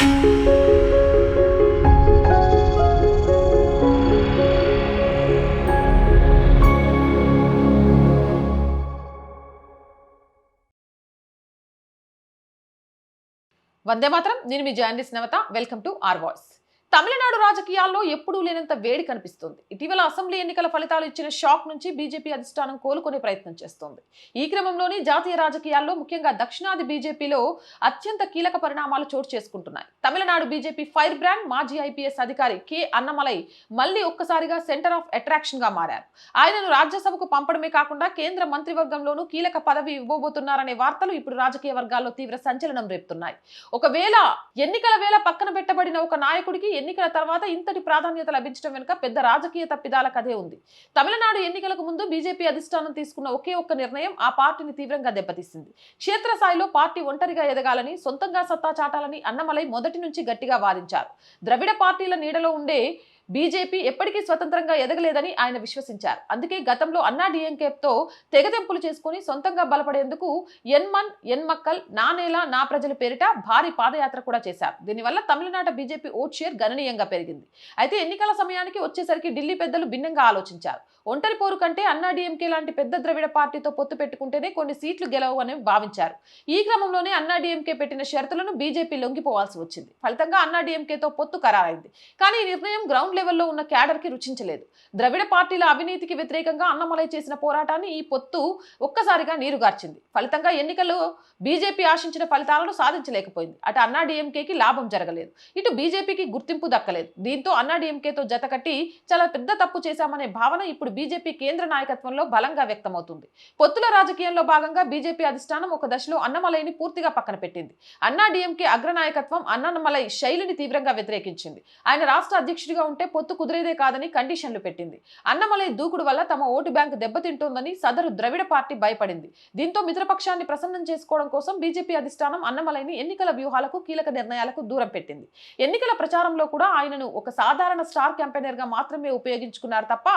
వందే మాత్రం. నేను మీ journalist Navata. Welcome to our voice. Tamil Nadu రాజకీయాల్లో ఎప్పుడూ లేనంత వేడి కనిపిస్తోంది. ఇటీవల అసెంబ్లీ ఎన్నికల ఫలితాలు ఇచ్చిన షాక్ నుంచి బీజేపీ అధిష్టానం కోలుకునే ప్రయత్నం చేస్తోంది. ఈ క్రమంలోనే జాతీయ రాజకీయాల్లో ముఖ్యంగా దక్షిణాది బీజేపీలో అత్యంత కీలక పరిణామాలు చోటు చేసుకుంటున్నాయి. తమిళనాడు బీజేపీ ఫైర్ బ్రాండ్ మాజీ ఐపీఎస్ అధికారి కె అన్నమలై మళ్లీ ఒక్కసారిగా సెంటర్ ఆఫ్ అట్రాక్షన్ గా మారారు. ఆయనను రాజ్యసభకు పంపడమే కాకుండా కేంద్ర మంత్రివర్గంలోనూ కీలక పదవి ఇవ్వబోతున్నారనే వార్తలు ఇప్పుడు రాజకీయ వర్గాల్లో తీవ్ర సంచలనం రేపుతున్నాయి. ఒకవేళ ఎన్నికల వేళ పక్కన పెట్టబడిన ఒక నాయకుడికి ఎన్నికల తర్వాత ఇంతటి ప్రాధాన్యత లభించడం వెనుక పెద్ద రాజకీయ తప్పిదాల కథే ఉంది. తమిళనాడు ఎన్నికలకు ముందు బీజేపీ అధిష్టానం తీసుకున్న ఒకే ఒక్క నిర్ణయం ఆ పార్టీని తీవ్రంగా దెబ్బతీసింది. క్షేత్రస్థాయిలో పార్టీ ఒంటరిగా ఎదగాలని, సొంతంగా సత్తా చాటాలని అన్నమలై మొదటి నుంచి గట్టిగా వాదించారు. ద్రవిడ పార్టీల నీడలో ఉండే బీజేపీ ఎప్పటికీ స్వతంత్రంగా ఎదగలేదని ఆయన విశ్వసించారు. అందుకే గతంలో అన్నా డిఎంకేతో తెగదెంపులు చేసుకుని సొంతంగా బలపడేందుకు ఎన్ మక్కల్ నా నేల నా ప్రజల పేరిట భారీ పాదయాత్ర కూడా చేశారు. దీనివల్ల తమిళనాడు బీజేపీ ఓట్ షేర్ గణనీయంగా పెరిగింది. అయితే ఎన్నికల సమయానికి వచ్చేసరికి ఢిల్లీ పెద్దలు భిన్నంగా ఆలోచించారు. ఒంటరి పోరు కంటే అన్నా డిఎంకే లాంటి పెద్ద ద్రవిడ పార్టీతో పొత్తు పెట్టుకుంటేనే కొన్ని సీట్లు గెలవని భావించారు. ఈ క్రమంలోనే అన్నా డిఎంకే పెట్టిన షరతులను బీజేపీ లొంగిపోవాల్సి వచ్చింది. ఫలితంగా అన్నా డిఎంకేతో పొత్తు ఖరారైంది. కానీ ఈ నిర్ణయం గ్రౌండ్ లెవెల్లో ఉన్న క్యాడర్ కి రుచించలేదు. ద్రవిడ పార్టీల అవినీతికి వ్యతిరేకంగా అన్నమలై చేసిన పోరాటాన్ని ఈ పొత్తు ఒక్కసారిగా నీరుగార్చింది. ఫలితంగా ఎన్నికల్లో బీజేపీ ఆశించిన ఫలితాలను సాధించలేకపోయింది. అటు అన్నా డిఎంకేకి లాభం జరగలేదు, ఇటు బీజేపీకి గుర్తింపు దక్కలేదు. దీంతో అన్నా డిఎంకేతో జతకట్టి చాలా పెద్ద తప్పు చేశామనే భావన ఇప్పుడు బీజేపీ కేంద్ర నాయకత్వంలో బలంగా వ్యక్తమవుతుంది. పొత్తుల రాజకీయంలో భాగంగా బీజేపీ అధిష్టానం ఒక దశలో అన్నమలైని పూర్తిగా పక్కన పెట్టింది. అన్నా డిఎంకే అగ్రనాయకత్వం అన్నమలై శైలిని తీవ్రంగా వ్యతిరేకించింది. ఆయన రాష్ట్ర అధ్యక్షుడిగా ఉంటే పొత్తు కుదిరేదే కాదని కండిషన్లు పెట్టింది. అన్నమలై దూకుడు వల్ల తమ ఓటు బ్యాంకు దెబ్బతింటోందని సదరు ద్రవిడ పార్టీ భయపడింది. దీంతో మిత్రపక్షాన్ని ప్రసన్నం చేసుకోవడం కోసం బీజేపీ అధిష్టానం అన్నమలైని ఎన్నికల వ్యూహాలకు, కీలక నిర్ణయాలకు దూరం పెట్టింది. ఎన్నికల ప్రచారంలో కూడా ఆయనను ఒక సాధారణ స్టార్ క్యాంపెయినర్ గా మాత్రమే ఉపయోగించుకున్నారు తప్ప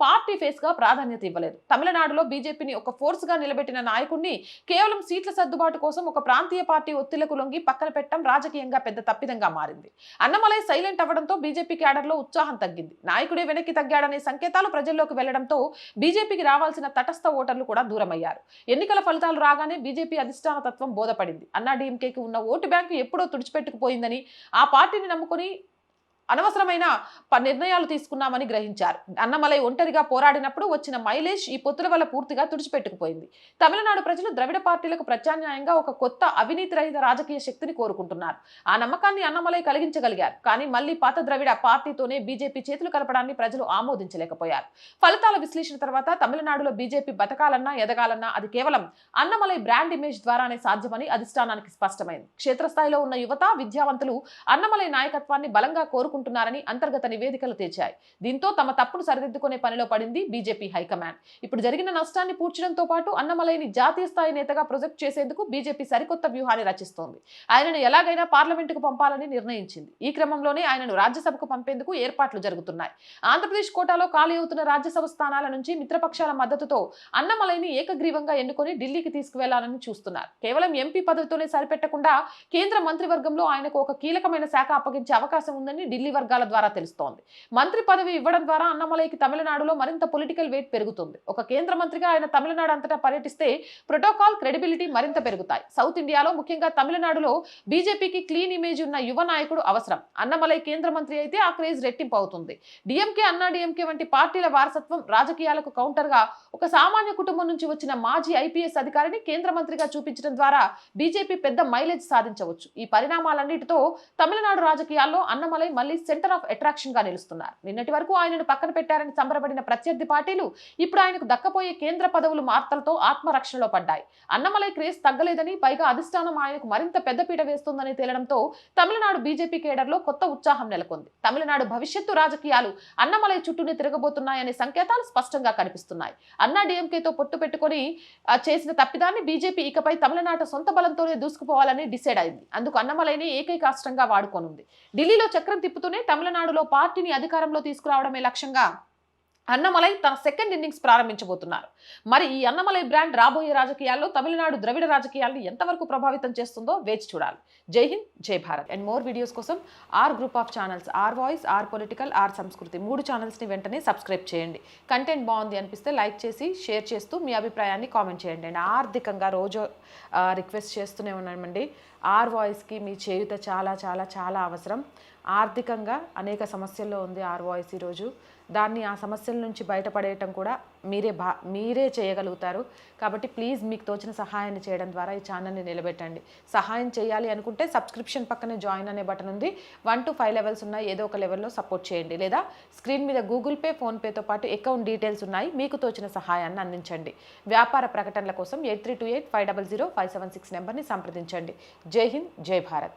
పార్టీ ఫేస్ గా ప్రాధాన్యత ఇవ్వలేదు. తమిళనాడులో బీజేపీని ఒక ఫోర్స్ గా నిలబెట్టిన నాయకుడిని కేవలం సీట్ల సర్దుబాటు కోసం ఒక ప్రాంతీయ పార్టీ ఒత్తిళ్లకు లొంగి పక్కన పెట్టడం రాజకీయంగా పెద్ద తప్పిదంగా మారింది. అన్నమలై సైలెంట్ అవ్వడంతో బీజేపీ క్యాడర్ లో ఉత్సాహం తగ్గింది. నాయకుడే వెనక్కి తగ్గాడనే సంకేతాలు ప్రజల్లోకి వెళ్లడంతో బీజేపీకి రావాల్సిన తటస్థ ఓటర్లు కూడా దూరమయ్యారు. ఎన్నికల ఫలితాలు రాగానే బీజేపీ అధిష్టాన తత్వం బోధపడింది. అన్నా డిఎంకేకి ఉన్న ఓటు బ్యాంకు ఎప్పుడో తుడిచిపెట్టుకుపోయిందని, ఆ పార్టీని నమ్ముకుని అనవసరమైన నిర్ణయాలు తీసుకున్నామని గ్రహించారు. అన్నమలై ఒంటరిగా పోరాడినప్పుడు వచ్చిన మైలేజ్ ఈ పొత్తుల వల్ల పూర్తిగా తుడిచిపెట్టుకుపోయింది. తమిళనాడు ప్రజలు ద్రవిడ పార్టీలకు ప్రత్యామ్నాయంగా ఒక కొత్త అవినీతి రహిత రాజకీయ శక్తిని కోరుకుంటున్నారు. ఆ నమ్మకాన్ని అన్నమలై కలిగించగలిగారు. కానీ మళ్లీ పాత ద్రవిడ పార్టీతోనే బీజేపీ చేతులు కలపడాన్ని ప్రజలు ఆమోదించలేకపోయారు. ఫలితాల విశ్లేషణ తర్వాత తమిళనాడులో బీజేపీ బతకాలన్నా, ఎదగాలన్నా అది కేవలం అన్నమలై బ్రాండ్ ఇమేజ్ ద్వారానే సాధ్యమని అధిష్టానానికి స్పష్టమైంది. క్షేత్రస్థాయిలో ఉన్న యువత, విద్యావంతులు అన్నమలై నాయకత్వాన్ని బలంగా కోరుకుంటున్నారని అంతర్గత నివేదికలు తేల్చాయి. దీంతో తమ తప్పును సరిదిద్దుకునే పనిలో పడింది బీజేపీ హైకమాండ్. ఇప్పుడు జరిగిన నష్టాన్ని పూడ్చడంతో పాటు అన్నమలైని జాతీయ స్థాయి నేతగా ప్రొజెక్ట్ చేసేందుకు బీజేపీ సరికొత్త వ్యూహాన్ని రచిస్తోంది. ఆయనను ఎలాగైనా పార్లమెంటుకు పంపాలని నిర్ణయించింది. ఈ క్రమంలోనే ఆయనను రాజ్యసభకు పంపేందుకు ఏర్పాట్లు జరుగుతున్నాయి. ఆంధ్రప్రదేశ్ కోటాలో ఖాళీ అవుతున్న రాజ్యసభ స్థానాల నుంచి మిత్రపక్షాల మద్దతుతో అన్నమలైని ఏకగ్రీవంగా ఎన్నుకొని ఢిల్లీకి తీసుకువెళ్లాలని చూస్తున్నారు. కేవలం ఎంపీ పదవితోనే సరిపెట్టకుండా కేంద్ర మంత్రివర్గంలో ఆయనకు ఒక కీలకమైన శాఖ అప్పగించే అవకాశం ఉందని ఢిల్లీ వర్గాల ద్వారా తెలుస్తోంది. మంత్రి పదవి ఇవ్వడం ద్వారా అన్నమలైకి తమిళనాడులో మరింత పొలిటికల్ వెయిట్ పెరుగుతుంది. ఒక కేంద్ర మంత్రిగా ఆయన తమిళనాడు అంతటా పర్యటిస్తే ప్రోటోకాల్, క్రెడిబిలిటీ మరింత పెరుగుతాయి. సౌత్ ఇండియాలో ముఖ్యంగా తమిళనాడులో బీజేపీకి క్లీన్ ఇమేజ్ ఉన్న యువ నాయకుడు అవసరం. అన్నమలై కేంద్ర మంత్రి అయితే ఆ క్రేజ్ రెట్టింపు అవుతుంది. డిఎంకే, అన్నా డిఎంకే వంటి పార్టీల వారసత్వం రాజకీయాలకు కౌంటర్ గా ఒక సామాన్య కుటుంబం నుంచి వచ్చిన మాజీ ఐపీఎస్ అధికారిని కేంద్ర మంత్రిగా చూపించడం ద్వారా బీజేపీ పెద్ద మైలేజ్ సాధించవచ్చు. ఈ పరిణామాలన్నిటితో తమిళనాడు రాజకీయాల్లో అన్నమలై మళ్లీ సెంటర్ ఆఫ్ అట్రాక్షన్ గా నిలుస్తున్నారు. నిన్నటి వరకు ఆయనను పక్కన పెట్టారని సంబరపడిన ప్రత్యర్థి పార్టీలు ఇప్పుడు ఆయనకు దక్కపోయే కేంద్ర పదవులు మార్తలతో ఆత్మరక్షణలో పడ్డాయి. అన్నమలై క్రేజ్ తగ్గలేదని, పైగా అధిష్టానం ఆయనకు మరింత పెద్దపీట వేస్తుందని తేలడంతో తమిళనాడు బీజేపీ కేడర్లో కొత్త ఉత్సాహం నెలకొంది. తమిళనాడు భవిష్యత్తు రాజకీయాలు అన్నమలై చుట్టూనే తిరగబోతున్నాయనే సంకేతాలు స్పష్టంగా కనిపిస్తున్నాయి. అన్నా డిఎంకేతో పొత్తు పెట్టుకుని చేసిన తప్పిదాన్ని బీజేపీ ఇకపై తమిళనాడు సొంత బలంతోనే దూసుకుపోవాలని డిసైడ్ అయింది. అందుకు అన్నమలైని ఏకైక అస్త్రంగా వాడుకోనుంది. ఢిల్లీలో చక్రం తిప్పుతూనే తమిళనాడులో పార్టీని అధికారంలో తీసుకురావడమే లక్ష్యంగా అన్నమలై తన సెకండ్ ఇన్నింగ్స్ ప్రారంభించబోతున్నారు. మరి ఈ అన్నమలై బ్రాండ్ రాబోయే రాజకీయాల్లో తమిళనాడు ద్రవిడ రాజకీయాలను ఎంతవరకు ప్రభావితం చేస్తుందో వేచి చూడాలి. జై హింద్, జై భారత్. అండ్ మోర్ వీడియోస్ కోసం our group of channels, our voice, our political, our Sanskriti 3 ఛానల్స్ని వెంటనే సబ్స్క్రైబ్ చేయండి. కంటెంట్ బాగుంది అనిపిస్తే లైక్ చేసి షేర్ చేస్తూ మీ అభిప్రాయాన్ని కామెంట్ చేయండి. అండ్ ఆర్థికంగా రోజు రిక్వెస్ట్ చేస్తూనే ఉన్నామండి. ఆర్ వాయిస్కి మీ చేయుత చాలా చాలా చాలా అవసరం. ఆర్థికంగా అనేక సమస్యల్లో ఉంది ఆర్ వాయిస్ ఈరోజు. దాన్ని ఆ సమస్యల నుంచి బయటపడేయటం కూడా మీరే చేయగలుగుతారు. కాబట్టి ప్లీజ్ మీకు తోచిన సహాయాన్ని చేయడం ద్వారా ఈ ఛానల్ని నిలబెట్టండి. సహాయం చేయాలి అనుకుంటే సబ్స్క్రిప్షన్ పక్కనే జాయిన్ అనే బటన్ ఉంది. 1 to 5 లెవెల్స్ ఉన్నాయి. ఏదో ఒక లెవెల్లో సపోర్ట్ చేయండి. లేదా స్క్రీన్ మీద గూగుల్ పే, ఫోన్పేతో పాటు అకౌంట్ డీటెయిల్స్ ఉన్నాయి. మీకు తోచిన సహాయాన్ని అందించండి. వ్యాపార ప్రకటనల కోసం 8328500576 నెంబర్ని సంప్రదించండి. జై హింద్, జై భారత్.